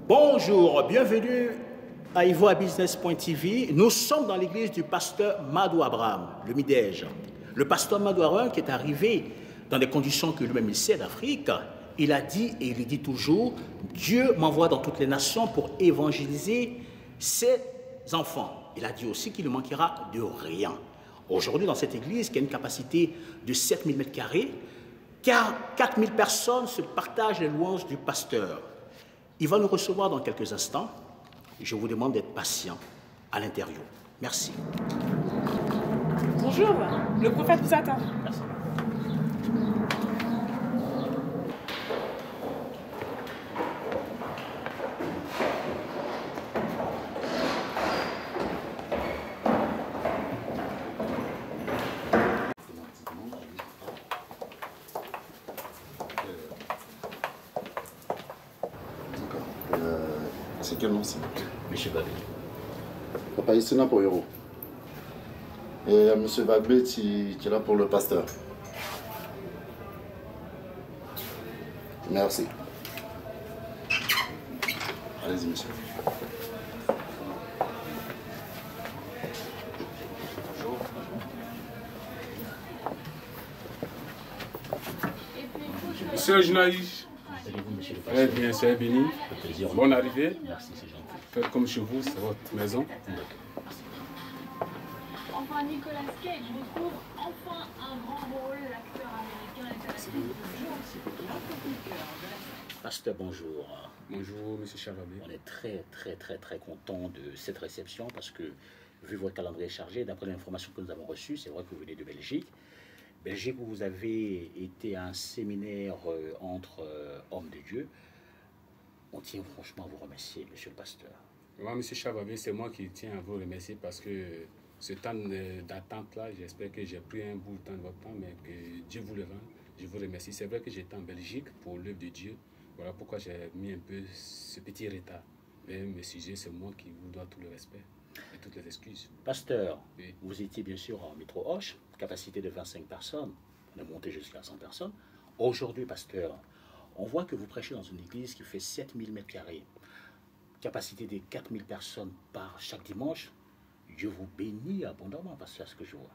Bonjour, bienvenue à ivoabusiness.tv. Nous sommes dans l'église du pasteur Madou Abraham, le Midège. Le pasteur Madou Abraham qui est arrivé dans des conditions que lui-même il sait d'Afrique, il a dit et il dit toujours, Dieu m'envoie dans toutes les nations pour évangéliser ses enfants. Il a dit aussi qu'il ne manquera de rien. Aujourd'hui, dans cette église qui a une capacité de 7000 m², car 4000 personnes se partagent les louanges du pasteur. Il va nous recevoir dans quelques instants. Je vous demande d'être patient à l'intérieur. Merci. Bonjour, le prophète vous attend. Merci. C'est quel nom ça? Monsieur Babé. Papa Issena pour Héros. Et Monsieur Babé, tu es là pour le pasteur. Merci. Allez-y, monsieur. Bonjour. Monsieur le journaliste, Allez-vous, monsieur le très pasteur? bien, c'est béni. Le plaisir. Bonne arrivée. Merci, c'est gentil. Faites comme chez vous, c'est votre maison. Enfin, Nicolas Cage retrouve enfin un grand rôle. L'acteur américain est à la tête de Pasteur, bonjour. Bonjour, monsieur Chavabé. On est très content de cette réception parce que, vu votre calendrier chargé, d'après l'information que nous avons reçue, c'est vrai que vous venez de Belgique. Belgique, où vous avez été à un séminaire entre hommes de Dieu. On tient franchement à vous remercier, monsieur le pasteur. Moi, monsieur Chavabé, c'est moi qui tiens à vous remercier parce que ce temps d'attente-là, j'espère que j'ai pris un bout de temps de votre temps, mais que Dieu vous le rende. Je vous remercie. C'est vrai que j'étais en Belgique pour l'œuvre de Dieu. Voilà pourquoi j'ai mis un peu ce petit retard. Mais mes sujets, c'est moi qui vous dois tout le respect et toutes les excuses. Pasteur, Oui. vous étiez bien sûr en métro Hoche, capacité de 25 personnes. On est monté jusqu'à 100 personnes. Aujourd'hui, pasteur, on voit que vous prêchez dans une église qui fait 7000 m². Capacité de 4000 personnes par chaque dimanche. Dieu vous bénit abondamment, pasteur, à ce que je vois.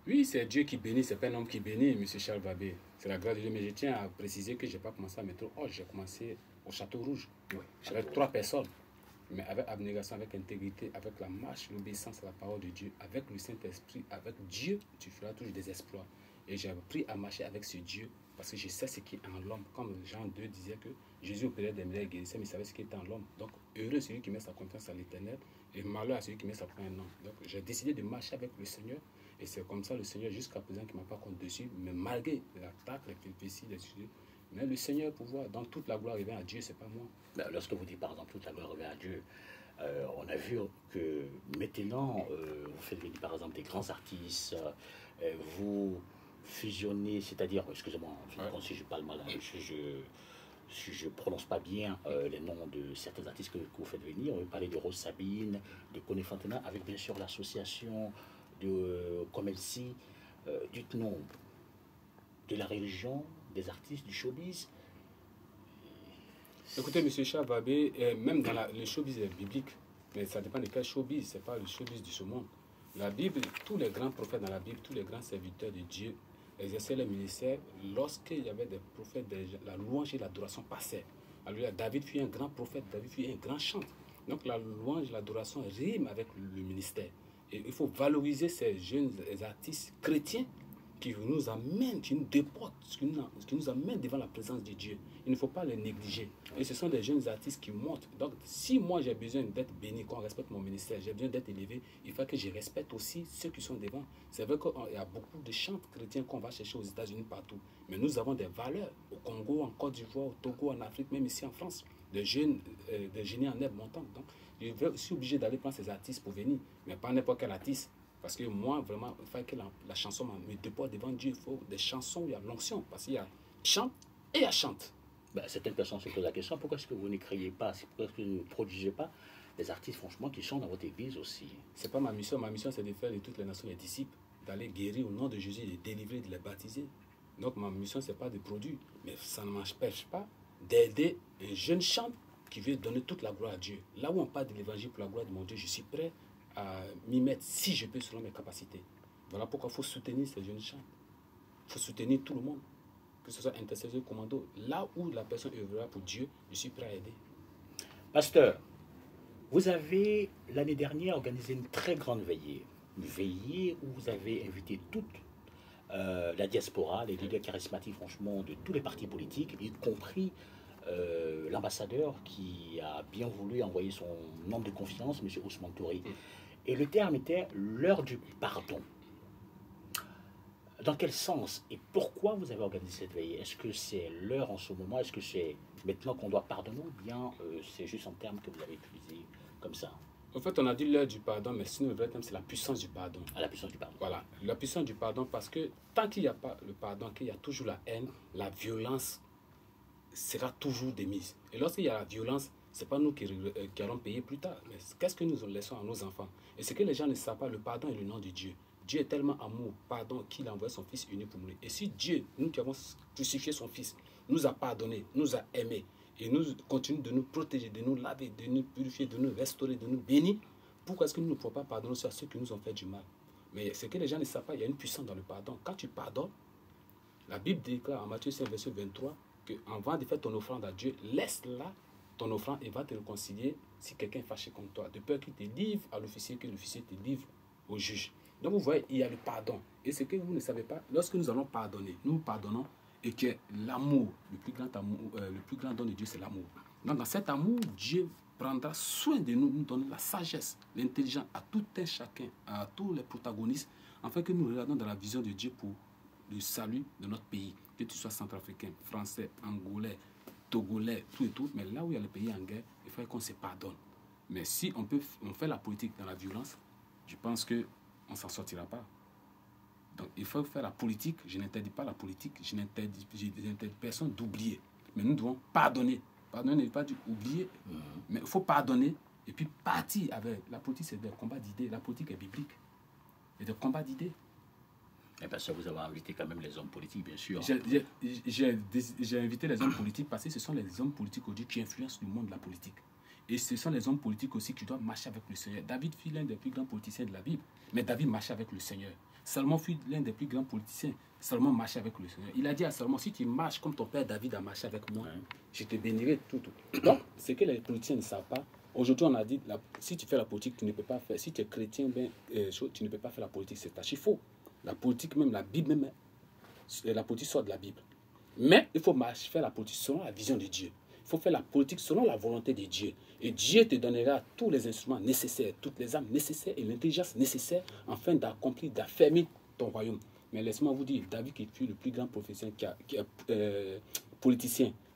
Oui, c'est Dieu qui bénit, c'est pas un homme qui bénit, M. Charles Babé. C'est la grâce de Dieu. Mais je tiens à préciser que je n'ai pas commencé à métro. Oh, j'ai commencé au Château Rouge. Oui. J'avais 3 personnes. Mais avec abnégation, avec intégrité, avec la marche, l'obéissance à la parole de Dieu, avec le Saint-Esprit, avec Dieu, tu feras toujours des exploits. Et j'ai appris à marcher avec ce Dieu parce que je sais ce qui est en l'homme. Comme Jean 2 disait que Jésus opérait des miracles guérisseurs, mais il savait ce qui était en l'homme. Donc, heureux celui qui met sa confiance à l'Éternel et malheur à celui qui met sa foi en l'homme. Donc, j'ai décidé de marcher avec le Seigneur. Et c'est comme ça le Seigneur, jusqu'à présent, qui ne m'a pas compte dessus, mais malgré l'attaque, les péripéties, les sujets. Mais le Seigneur pouvoir, dans toute la gloire revient à Dieu, c'est pas moi. Ben, lorsque vous dites par exemple toute la gloire revient à Dieu, on a vu que maintenant, vous faites venir par exemple des grands artistes, vous fusionnez, c'est-à-dire, excusez-moi, si je parle mal, si je ne prononce pas bien les noms de certains artistes que vous faites venir, vous parlez de Rose Sabine, de Koné Fantena, avec bien sûr l'association de Comelsi, dites-nous, de la religion, des artistes, du showbiz. Écoutez, M. Chavabé, même dans le showbiz biblique, mais ça dépend de quel showbiz, ce n'est pas le showbiz de ce monde. La Bible, tous les grands prophètes dans la Bible, tous les grands serviteurs de Dieu exerçaient leur ministère lorsqu'il y avait des prophètes, la louange et l'adoration passaient. Alors, David fut un grand prophète, David fut un grand chanteur. Donc la louange et l'adoration riment avec le ministère. Et il faut valoriser ces jeunes artistes chrétiens qui nous amènent, qui nous déportent, qui nous amènent devant la présence de Dieu. Il ne faut pas les négliger. Et ce sont des jeunes artistes qui montent. Donc, si moi j'ai besoin d'être béni, qu'on respecte mon ministère, j'ai besoin d'être élevé, il faut que je respecte aussi ceux qui sont devant. C'est vrai qu'il y a beaucoup de chants chrétiens qu'on va chercher aux États-Unis partout. Mais nous avons des valeurs au Congo, en Côte d'Ivoire, au Togo, en Afrique, même ici en France. Des jeunes, des génies en herbe montantes. Donc, je suis obligé d'aller prendre ces artistes pour venir. Mais pas n'importe quel artiste. Parce que moi, vraiment, il faut que la chanson me dépose devant Dieu. Il faut des chansons où il y a l'onction. Parce qu'il y a chante et il y a chante. Ben, certaines personnes se posent la question, pourquoi est-ce que vous n'écrivez pas, pourquoi est-ce que vous ne produisez pas des artistes, franchement, qui chantent dans votre église aussi? C'est pas ma mission. Ma mission, c'est de faire de toutes les nations les disciples, d'aller guérir au nom de Jésus, de les délivrer, de les baptiser. Donc ma mission, c'est pas de produire. Mais ça ne m'empêche pas d'aider un jeune chante qui veut donner toute la gloire à Dieu. Là où on parle de l'évangile pour la gloire de mon Dieu, je suis prêt à m'y mettre si je peux selon mes capacités. Voilà pourquoi il faut soutenir ces jeunes chants. Il faut soutenir tout le monde. Que ce soit intercesseur, commando. Là où la personne œuvrera pour Dieu, je suis prêt à aider. Pasteur, vous avez l'année dernière organisé une très grande veillée. Une veillée où vous avez invité toute la diaspora, les leaders charismatiques, franchement, de tous les partis politiques, y compris l'ambassadeur qui a bien voulu envoyer son homme de confiance, M. Ousmane Touré. Et le terme était l'heure du pardon. Dans quel sens et pourquoi vous avez organisé cette veillée? Est-ce que c'est l'heure en ce moment? Est-ce que c'est maintenant qu'on doit pardonner ou bien c'est juste un terme que vous avez utilisé comme ça? En fait, on a dit l'heure du pardon, mais sinon le vrai terme, c'est la puissance du pardon. À la puissance du pardon. Voilà, la puissance du pardon, parce que tant qu'il n'y a pas le pardon, qu'il y a toujours la haine, la violence sera toujours démise. Et lorsqu'il y a la violence, ce n'est pas nous qui allons payer plus tard. Mais qu'est-ce que nous laissons à nos enfants? Et ce que les gens ne savent pas, le pardon est le nom de Dieu. Dieu est tellement amour, pardon, qu'il a envoyé son Fils unique pour mourir. Et si Dieu, nous qui avons crucifié son Fils, nous a pardonné, nous a aimés, et nous continue de nous protéger, de nous laver, de nous purifier, de nous restaurer, de nous bénir, pourquoi est-ce que nous ne pouvons pas pardonner à ceux qui nous ont fait du mal? Mais ce que les gens ne savent pas, il y a une puissance dans le pardon. Quand tu pardonnes, la Bible déclare en Matthieu 5, verset 23, qu'avant de faire ton offrande à Dieu, laisse là ton offrande et va te réconcilier si quelqu'un est fâché contre toi, de peur qu'il te livre à l'officier, que l'officier te livre au juge. Donc vous voyez, il y a le pardon. Et ce que vous ne savez pas, lorsque nous allons pardonner, nous pardonnons, et que l'amour, le plus grand don de Dieu, c'est l'amour. Donc dans cet amour, Dieu prendra soin de nous, nous donner la sagesse, l'intelligence à tout un chacun, à tous les protagonistes, afin que nous regardons dans la vision de Dieu pour le salut de notre pays. Que tu sois centrafricain, français, angolais, togolais, tout et tout, mais là où il y a le pays en guerre, il faut qu'on se pardonne. Mais si on fait la politique dans la violence, je pense qu'on ne s'en sortira pas. Donc il faut faire la politique. Je n'interdis pas la politique, je n'interdis personne d'oublier. Mais nous devons pardonner. Pardonner ne veut pas dire oublier, mais il faut pardonner et puis partir avec. La politique, c'est des combats d'idées. La politique est biblique. Et des combats d'idées. Et bien ça, vous avez invité quand même les hommes politiques, bien sûr. J'ai invité les hommes politiques parce que ce sont les hommes politiques aujourd'hui qui influencent le monde de la politique. Et ce sont les hommes politiques aussi qui doivent marcher avec le Seigneur. David fut l'un des plus grands politiciens de la Bible, mais David marchait avec le Seigneur. Salomon fut l'un des plus grands politiciens. Salomon marchait avec le Seigneur. Il a dit à Salomon, si tu marches comme ton père David a marché avec moi, je te bénirai tout. Donc, ce que les politiciens ne savent pas, aujourd'hui on a dit, si tu fais la politique, tu ne peux pas faire. Si tu es chrétien, tu ne peux pas faire la politique, c'est archi faux. La politique même, la Bible même, la politique sort de la Bible. Mais il faut faire la politique selon la vision de Dieu. Il faut faire la politique selon la volonté de Dieu. Et Dieu te donnera tous les instruments nécessaires, toutes les âmes nécessaires et l'intelligence nécessaire afin d'accomplir, d'affermir ton royaume. Mais laissez-moi vous dire, David qui fut le plus grand politicien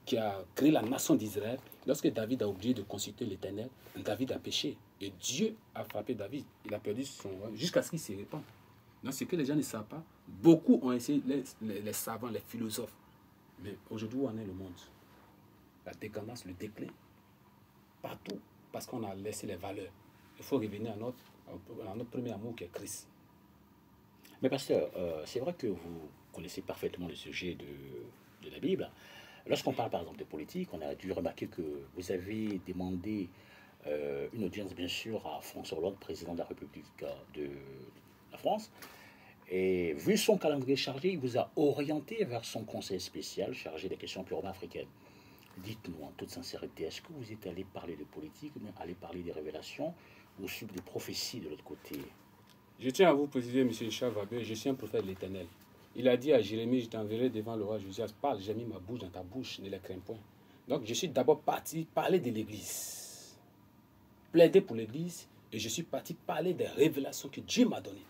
qui a créé la nation d'Israël, lorsque David a oublié de consulter l'Éternel, David a péché. Et Dieu a frappé David. Il a perdu son royaume jusqu'à ce qu'il se répande. Donc ce que les gens ne savent pas, beaucoup ont essayé, les savants, les philosophes. Mais aujourd'hui, où en est le monde? La décadence, le déclin, partout, parce qu'on a laissé les valeurs. Il faut revenir à notre premier amour qui est Christ. Mais pasteur, c'est vrai que vous connaissez parfaitement le sujet de la Bible. Lorsqu'on parle par exemple de politique, on a dû remarquer que vous avez demandé une audience bien sûr à François Hollande, président de la République de la France. Et vu son calendrier chargé, il vous a orienté vers son conseil spécial chargé des questions purement africaines. Dites-nous en toute sincérité, est-ce que vous êtes allé parler de politique, ou bien allé parler des révélations ou des prophéties de l'autre côté? Je tiens à vous préciser, M. Richard Wagbe, je suis un prophète de l'Éternel. Il a dit à Jérémie, je t'enverrai devant le roi Josias, parle, j'ai mis ma bouche dans ta bouche, ne les crains point. Donc je suis d'abord parti parler de l'Église, plaider pour l'Église, et je suis parti parler des révélations que Dieu m'a données.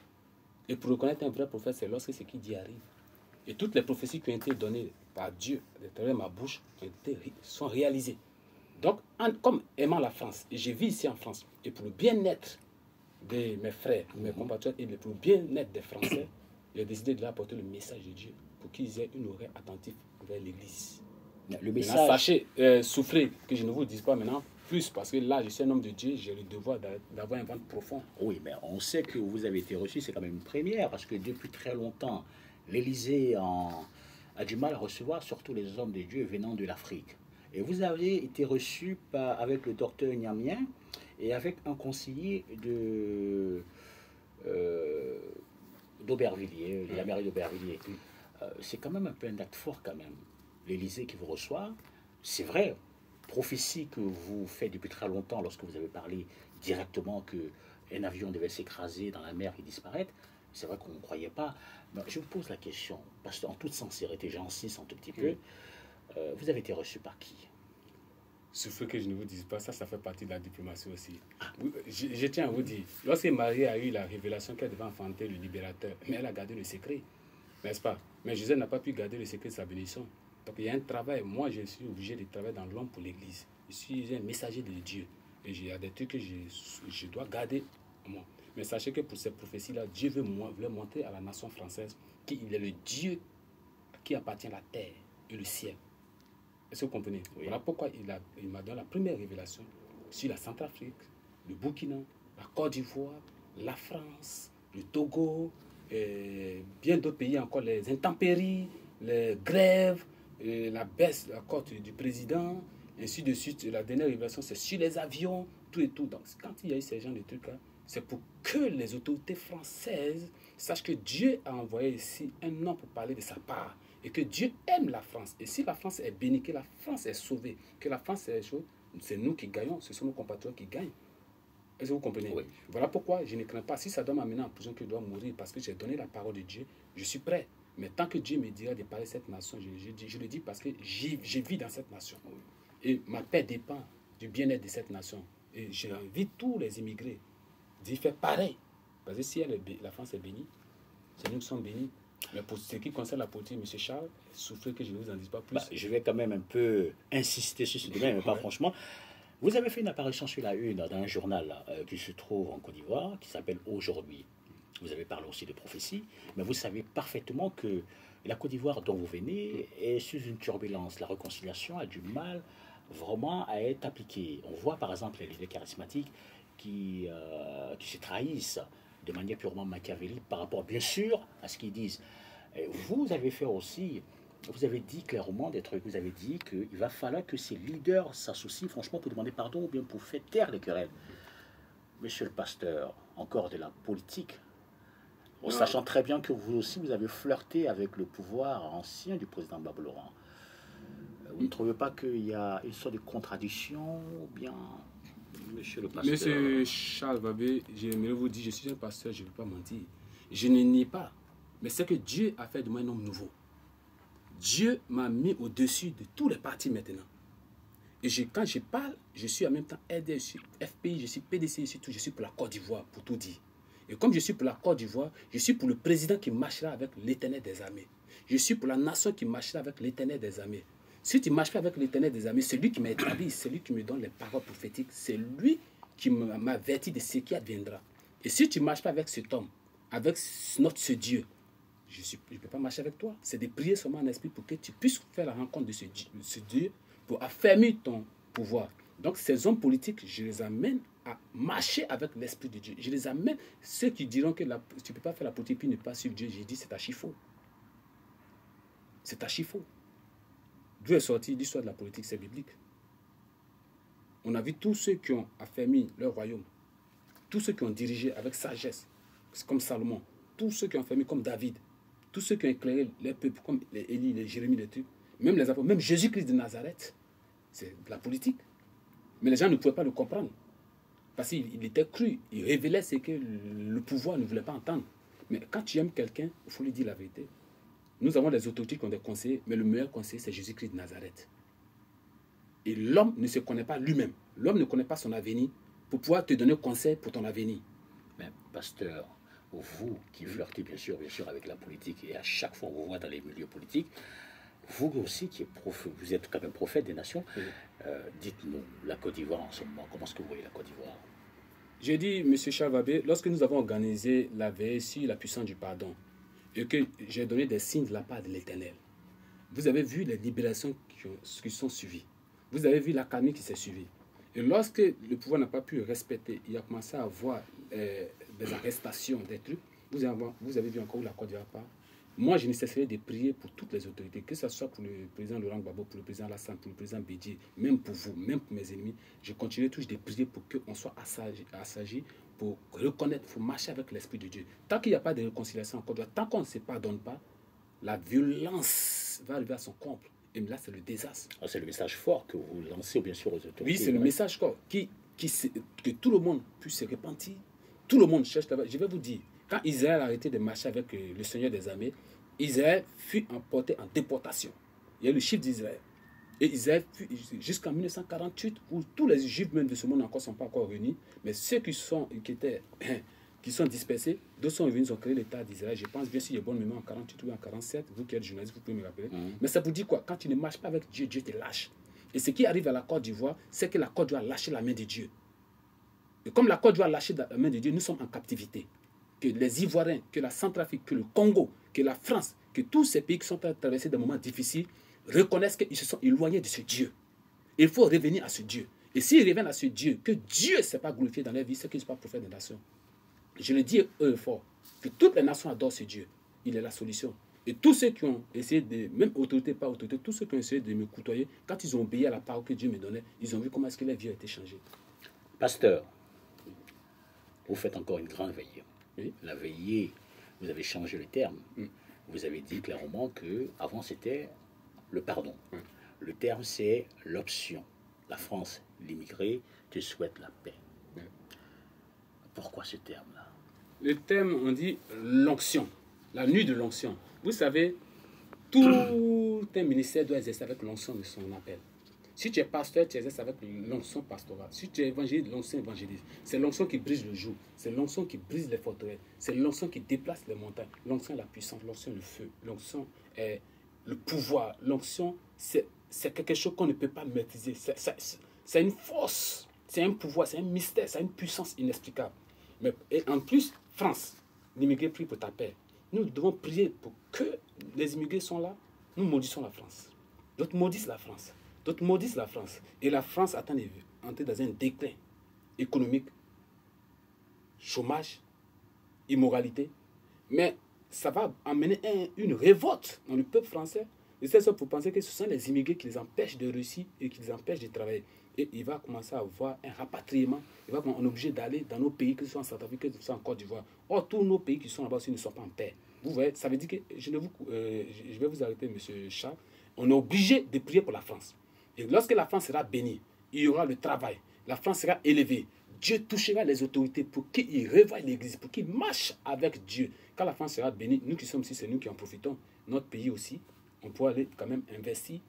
Et pour reconnaître un vrai prophète, c'est lorsque ce qu'il dit arrive. Et toutes les prophéties qui ont été données par Dieu à travers ma bouche sont réalisées. Donc, comme aimant la France, et je vis ici en France, et pour le bien-être de mes frères, mes compatriotes et pour le bien-être des Français, j'ai décidé de leur apporter le message de Dieu pour qu'ils aient une oreille attentive vers l'Église. Le Maintenant, message... sachez, souffrez, que je ne vous dise pas maintenant plus, parce que là, je suis un homme de Dieu, j'ai le devoir d'avoir un ventre profond. Oui, mais on sait que vous avez été reçu, c'est quand même une première, parce que depuis très longtemps, l'Élysée a du mal à recevoir surtout les hommes de Dieu venant de l'Afrique. Et vous avez été reçu avec le docteur Niamien et avec un conseiller d'Aubervilliers, de la mairie d'Aubervilliers. C'est quand même un peu un acte fort quand même. L'Élysée qui vous reçoit, c'est vrai, prophétie que vous faites depuis très longtemps lorsque vous avez parlé directement qu'un avion devait s'écraser dans la mer et disparaître. C'est vrai qu'on ne croyait pas. Mais je vous pose la question, parce qu'en toute sincérité, j'insiste un tout petit peu, vous avez été reçu par qui? Souffrez que je ne vous dise pas, ça fait partie de la diplomatie aussi. Je tiens à vous dire, lorsque Marie a eu la révélation qu'elle devait enfanter le libérateur, mais elle a gardé le secret, n'est-ce pas? Mais Joseph n'a pas pu garder le secret de sa bénédiction. Donc il y a un travail, moi je suis obligé de travailler dans l'homme pour l'Église. Je suis un messager de Dieu. Et il y a des trucs que je dois garder en moi. Mais sachez que pour ces prophéties-là, Dieu veut montrer à la nation française qu'il est le Dieu qui appartient à la terre et le ciel. Est-ce que vous comprenez? Oui. Voilà pourquoi il m'a donné la première révélation sur la Centrafrique, le Burkina, la Côte d'Ivoire, la France, le Togo, et bien d'autres pays encore, les intempéries, les grèves, la baisse de la cote du président, ainsi de suite. La dernière révélation, c'est sur les avions, tout et tout. Donc, quand il y a eu ces gens de trucs-là, c'est pour que les autorités françaises sachent que Dieu a envoyé ici un homme pour parler de sa part. Et que Dieu aime la France. Et si la France est bénie, que la France est sauvée, que la France est chaude, c'est nous qui gagnons, ce sont nos compatriotes qui gagnent. Est-ce que vous comprenez? Oui. Voilà pourquoi je ne crains pas. Si ça doit m'amener en prison, que je dois mourir parce que j'ai donné la parole de Dieu, je suis prêt. Mais tant que Dieu me dira de parler de cette nation, je le dis parce que je vis dans cette nation. Et ma paix dépend du bien-être de cette nation. Et j'invite tous les immigrés d'y faire pareil. Parce que si la France est bénie, c'est nous qui sommes bénis. Mais pour ce qui concerne la politique, M. Charles, souffrez que je ne vous en dise pas plus. Je vais quand même un peu insister sur ce domaine, mais pas franchement. Vous avez fait une apparition sur la une d'un journal qui se trouve en Côte d'Ivoire, qui s'appelle Aujourd'hui. Vous avez parlé aussi de prophétie, mais vous savez parfaitement que la Côte d'Ivoire dont vous venez est sous une turbulence. La réconciliation a du mal vraiment à être appliquée. On voit par exemple les leaders charismatiques qui se trahissent de manière purement machiavélique par rapport, bien sûr, à ce qu'ils disent. Vous avez fait aussi, vous avez dit clairement des trucs, vous avez dit qu'il va falloir que ces leaders s'associent franchement pour demander pardon ou bien pour faire taire les querelles. Monsieur le pasteur, encore de la politique, en sachant très bien que vous aussi, vous avez flirté avec le pouvoir ancien du président Gbagbo Laurent. Vous ne trouvez pas qu'il y a une sorte de contradiction ou bien... Monsieur le pasteur. Monsieur Charles Babé, j'aimerais vous dire, je suis un pasteur, je ne veux pas mentir. Je ne nie pas. Mais c'est que Dieu a fait de moi un homme nouveau. Dieu m'a mis au-dessus de tous les partis maintenant. Et quand je parle, je suis en même temps aidé, je suis FPI, je suis PDC, je suis pour la Côte d'Ivoire, pour tout dire. Et comme je suis pour la Côte d'Ivoire, je suis pour le président qui marchera avec l'Éternel des armées. Je suis pour la nation qui marchera avec l'Éternel des armées. Si tu ne marches pas avec l'Éternel des armées, c'est lui qui m'a établi, c'est lui qui me donne les paroles prophétiques, c'est lui qui m'a averti de ce qui adviendra. Et si tu ne marches pas avec cet homme, avec ce Dieu, je ne peux pas marcher avec toi. C'est de prier seulement en esprit pour que tu puisses faire la rencontre de ce Dieu pour affermir ton pouvoir. Donc ces hommes politiques, je les amène à marcher avec l'esprit de Dieu. Je les amène, ceux qui diront que tu ne peux pas faire la politique puis ne pas suivre Dieu, j'ai dit c'est archi faux. C'est archi faux. D'où est sorti l'histoire de la politique, c'est biblique. On a vu tous ceux qui ont affermi leur royaume, tous ceux qui ont dirigé avec sagesse, comme Salomon, tous ceux qui ont affermi comme David, tous ceux qui ont éclairé les peuples comme les Élie, les Jérémie, les trucs, même les apôtres, même Jésus-Christ de Nazareth, c'est de la politique. Mais les gens ne pouvaient pas le comprendre. Parce qu'il était cru, il révélait ce que le pouvoir ne voulait pas entendre. Mais quand tu aimes quelqu'un, il faut lui dire la vérité. Nous avons des autorités qui ont des conseillers, mais le meilleur conseiller, c'est Jésus-Christ de Nazareth. Et l'homme ne se connaît pas lui-même. L'homme ne connaît pas son avenir pour pouvoir te donner conseil pour ton avenir. Mais pasteur, vous qui flirtez bien sûr avec la politique, et à chaque fois on vous voit dans les milieux politiques, vous aussi qui vous êtes quand même prophète des nations, dites-nous, la Côte d'Ivoire en ce moment, comment est-ce que vous voyez la Côte d'Ivoire? J'ai dit, M. Chavabé, lorsque nous avons organisé la veille sur la puissance du pardon, et que j'ai donné des signes de la part de l'Éternel, vous avez vu les libérations qui sont suivies. Vous avez vu l'accalmie qui s'est suivie. Et lorsque le pouvoir n'a pas pu respecter, il a commencé à avoir des arrestations, des trucs, vous avez vu encore où la Côte d'Ivoire part. Moi, je ne cesserai de prier pour toutes les autorités, que ce soit pour le président Laurent Gbagbo, pour le président Alassane, pour le président Bédié, même pour vous, même pour mes ennemis. Je continuerai toujours de prier pour qu'on soit assagi, pour reconnaître, pour marcher avec l'Esprit de Dieu. Tant qu'il n'y a pas de réconciliation en Côte d'Ivoire, tant qu'on ne se pardonne pas, la violence va arriver à son comble. Et là, c'est le désastre. C'est le message fort que vous lancez, bien sûr, aux autorités. Oui, c'est le message fort que tout le monde puisse se repentir. Tout le monde cherche là-bas. Je vais vous dire, quand Israël a arrêté de marcher avec le Seigneur des armées, Israël fut emporté en déportation. Il y a le chiffre d'Israël. Et Israël fut jusqu'en 1948, où tous les Juifs même de ce monde encore ne sont pas encore réunis, mais ceux qui sont dispersés, d'autres sont revenus, ils ont créé l'État d'Israël. Je pense bien sûr, il y a bonne mémoire en 48 ou en 47, vous qui êtes journaliste, vous pouvez me rappeler. Mais ça vous dit quoi? Quand tu ne marches pas avec Dieu, Dieu te lâche. Et ce qui arrive à la Côte d'Ivoire, c'est que la Côte d'Ivoire a lâché la main de Dieu. Et comme la Côte d'Ivoire a lâché la main de Dieu, nous sommes en captivité. Que les Ivoiriens, que la Centrafrique, que le Congo, que la France, que tous ces pays qui sont traversés des moments difficiles reconnaissent qu'ils se sont éloignés de ce Dieu. Il faut revenir à ce Dieu. Et s'ils reviennent à ce Dieu, que Dieu ne s'est pas glorifié dans leur vie, c'est qu'ils ne sont pas prophètes des nations. Je le dis eux fort, que toutes les nations adorent ce Dieu. Il est la solution. Et tous ceux qui ont essayé de, même autorité, pas autorité, tous ceux qui ont essayé de me côtoyer, quand ils ont obéi à la parole que Dieu me donnait, ils ont vu comment est-ce que leur vie a été changée. Pasteur, vous faites encore une grande veillée. Oui. La veillée, vous avez changé le terme. Vous avez dit clairement que avant c'était le pardon. Le terme c'est l'option. La France, l'immigré, te souhaite la paix. Pourquoi ce terme-là? Le terme, on dit l'onction, la nuit de l'onction. Vous savez, tout un ministère doit exercer avec l'onction de son appel. Si tu es pasteur, tu exerces avec l'onction pastorale. Si tu es évangéliste, l'onction évangéliste. C'est l'onction qui brise le jour. C'est l'onction qui brise les forteresses. C'est l'onction qui déplace les montagnes. L'onction est la puissance. L'onction est le feu. L'onction est le pouvoir. L'onction, c'est quelque chose qu'on ne peut pas maîtriser. C'est une force. C'est un pouvoir. C'est un mystère. C'est une puissance inexplicable. Mais, et en plus, France, l'immigré prie pour ta paix. Nous devons prier pour que les immigrés sont là. Nous maudissons la France. D'autres maudissent la France. D'autres maudissent la France. Et la France est entrée dans un déclin économique, chômage, immoralité. Mais ça va amener une révolte dans le peuple français. Et c'est ça pour penser que ce sont les immigrés qui les empêchent de réussir et qui les empêchent de travailler. Et il va commencer à avoir un rapatriement. On est obligé d'aller dans nos pays, que ce soit en Centrafrique, que ce soit en Côte d'Ivoire. Or, tous nos pays qui sont là-bas aussi ne sont pas en paix. Vous voyez, ça veut dire que, je vais vous arrêter, M. Charles, on est obligé de prier pour la France. Et lorsque la France sera bénie, il y aura le travail. La France sera élevée. Dieu touchera les autorités pour qu'ils revoient l'Église, pour qu'ils marchent avec Dieu. Quand la France sera bénie, nous qui sommes ici, c'est nous qui en profitons. Notre pays aussi, on pourra aller quand même investir,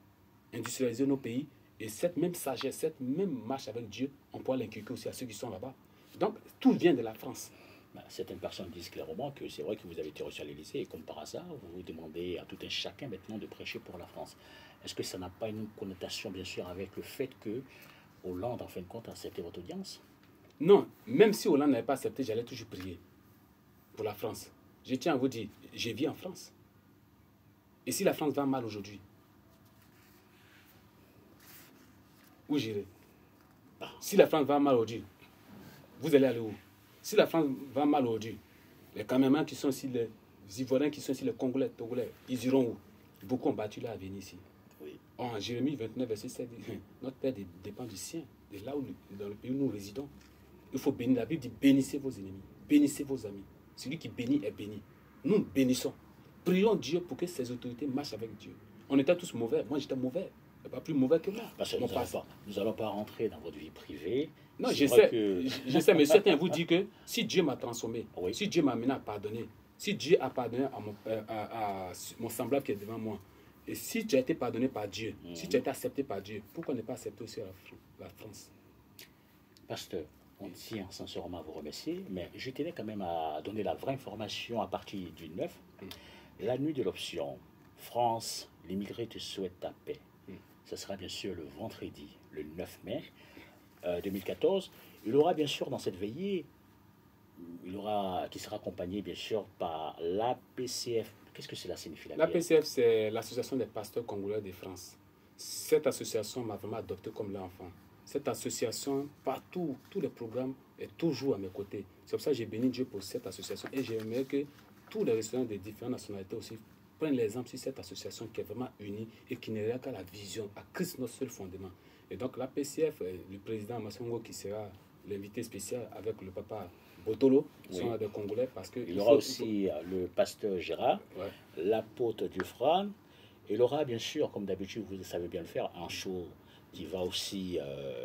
industrialiser nos pays. Et cette même sagesse, cette même marche avec Dieu, on pourra l'inculquer aussi à ceux qui sont là-bas. Donc, tout vient de la France. Certaines personnes disent clairement que c'est vrai que vous avez été reçu à l'Élysée et comme par hasard, vous demandez à tout un chacun maintenant de prêcher pour la France. Est-ce que ça n'a pas une connotation, bien sûr, avec le fait que Hollande, en fin de compte, a accepté votre audience? Non, même si Hollande n'avait pas accepté, j'allais toujours prier pour la France. Je tiens à vous dire, je vis en France. Et si la France va mal aujourd'hui, où j'irai? Si la France va mal aujourd'hui, vous allez aller où? Si la France va mal aujourd'hui, les caméramans qui sont ici, les Ivoiriens qui sont ici, les Congolais, Togolais, ils iront où? Beaucoup ont battu là à venir ici. Oui. En Jérémie 29, verset 7, notre Père dépend du sien, de là où, dans le pays où nous résidons. Il faut bénir. La Bible dit bénissez vos ennemis, bénissez vos amis. Celui qui bénit est béni. Nous bénissons. Prions Dieu pour que ces autorités marchent avec Dieu. On était tous mauvais. Moi, j'étais mauvais. Pas plus mauvais que moi. Parce que nous n'allons pas rentrer dans votre vie privée. Non, je sais, mais certains vous disent que si Dieu m'a transformé, oui, si Dieu m'a amené à pardonner, si Dieu a pardonné à mon semblable qui est devant moi, et si tu as été pardonné par Dieu, si tu as été accepté par Dieu, pourquoi ne pas accepter aussi la France? Pasteur, on tient sincèrement à vous remercier, mais je tenais quand même à donner la vraie information à partir du 9. La nuit de l'option, France, l'immigré te souhaite ta paix. Ce sera bien sûr le vendredi, le 9 mai 2014. Il y aura bien sûr dans cette veillée qui sera accompagné bien sûr par l'APCF. Qu'est-ce que cela signifie? L'APCF, c'est l'Association des pasteurs congolais de France. Cette association m'a vraiment adopté comme l'enfant. Cette association, partout, tous les programmes, est toujours à mes côtés. C'est pour ça que j'ai béni Dieu pour cette association. Et j'aimerais que tous les restaurants de différentes nationalités aussi prennent l'exemple sur cette association qui est vraiment unie et qui n'est qu'à la vision, à Christ, notre seul fondement. Et donc l'APCF, le président Massongo qui sera l'invité spécial avec le papa Botolo, sont des Congolais parce que... Il y aura aussi le pasteur Gérard, l'apôtre Dufresne. Il aura bien sûr, comme d'habitude, vous savez bien le faire, un show qui va aussi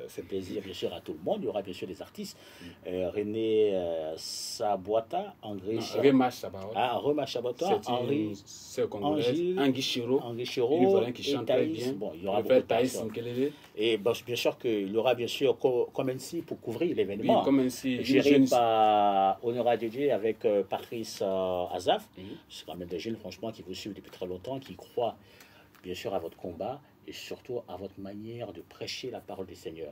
faire plaisir bien sûr à tout le monde. Il y aura bien sûr des artistes. René Sabouata, Remache Sabouata, Henri Anguichiro, qui chante très bien. Bon, il y aura beaucoup de personnes. Et bon, bien sûr qu'il y aura bien sûr Comensi pour couvrir l'événement. Oui, géré par Honora Dédé avec Patrice Azaf. C'est quand même des jeunes franchement qui vous suivent depuis très longtemps, qui croient bien sûr à votre combat et surtout à votre manière de prêcher la parole du Seigneur.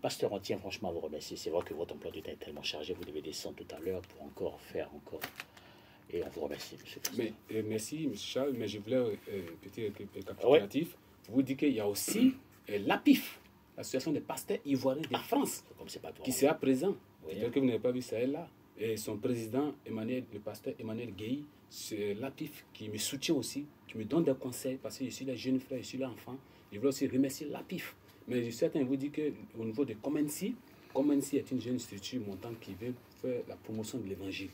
Pasteur, on tient franchement à vous remercier. C'est vrai que votre emploi du temps est tellement chargé, vous devez descendre tout à l'heure pour encore faire encore. Et on vous remercie, monsieur. Merci, monsieur Charles, mais je voulais petit récapitulatif. Vous dire qu'il y a aussi l'APIF, l'Association des pasteurs ivoiriens de France, qui sera présent. Peut-être que vous n'avez pas vu ça, elle là. Et son président, le pasteur Emmanuel Gueye, c'est l'APIF qui me soutient aussi, qui me donne des conseils, parce que je suis là jeune frère, je suis là enfant. Je veux aussi remercier l'APIF. Mais je suis certain de vous dire qu'au niveau de Comensi est une jeune structure montante qui veut faire la promotion de l'évangile,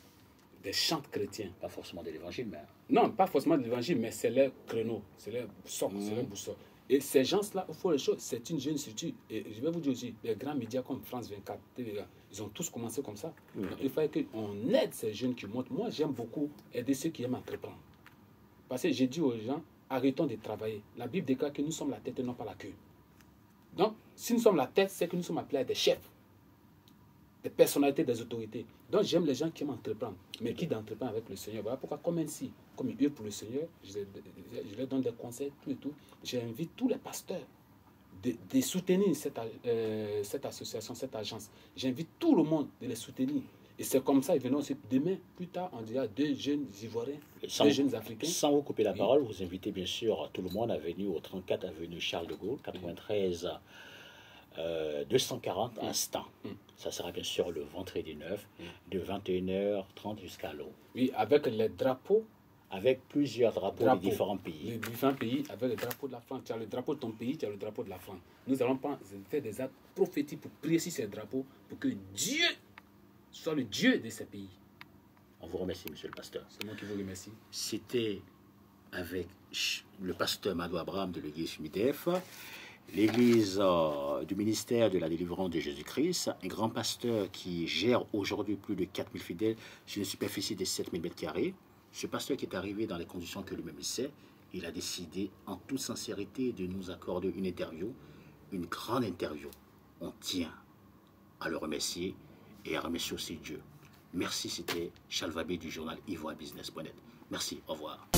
des chants chrétiens. Pas forcément de l'évangile, mais... Non, pas forcément de l'évangile, mais c'est leur créneau, c'est leur socle, c'est leur boussole. Et ces gens-là, au fond des choses, c'est une jeune structure. Et je vais vous dire aussi, les grands médias comme France 24, ils ont tous commencé comme ça. Donc, il fallait qu'on aide ces jeunes qui montent. Moi, j'aime beaucoup aider ceux qui aiment entreprendre. Parce que j'ai dit aux gens, arrêtons de travailler. La Bible déclare que nous sommes la tête et non pas la queue. Donc, si nous sommes la tête, c'est que nous sommes appelés à des chefs, des personnalités, des autorités. Donc, j'aime les gens qui aiment entreprendre, mais qui d'entreprendre avec le Seigneur. Voilà pourquoi, comme ils œuvrent pour le Seigneur, je leur donne des conseils, tout et tout. J'invite tous les pasteurs de soutenir cette association, cette agence. J'invite tout le monde de les soutenir. Et c'est comme ça, ils viendront aussi demain, plus tard, on dira 2 jeunes Ivoiriens, 2 jeunes Africains. Sans vous couper la parole, vous invitez bien sûr tout le monde à venir au 34 avenue Charles de Gaulle, 93 240 instants. Ça sera bien sûr le vendredi 9, de 21h30 jusqu'à l'aube. Oui, avec les drapeaux. Avec plusieurs drapeaux de différents pays. Les différents pays, avec le drapeau de la France. Tu as le drapeau de ton pays, tu as le drapeau de la France. Nous allons faire des actes prophétiques pour prier sur ces drapeaux, pour que Dieu soit le Dieu de ces pays. On vous remercie, monsieur le pasteur. C'est moi qui vous remercie. C'était avec le pasteur Madou Abraham de l'église MIDEF, l'église du ministère de la délivrance de Jésus-Christ, un grand pasteur qui gère aujourd'hui plus de 4000 fidèles sur une superficie de 7000 m². Ce pasteur qui est arrivé dans les conditions que lui-même sait, il a décidé en toute sincérité de nous accorder une interview, une grande interview. On tient à le remercier et à remercier aussi Dieu. Merci, c'était Charles Vabé du journal ivoirebusiness.net. Merci, au revoir.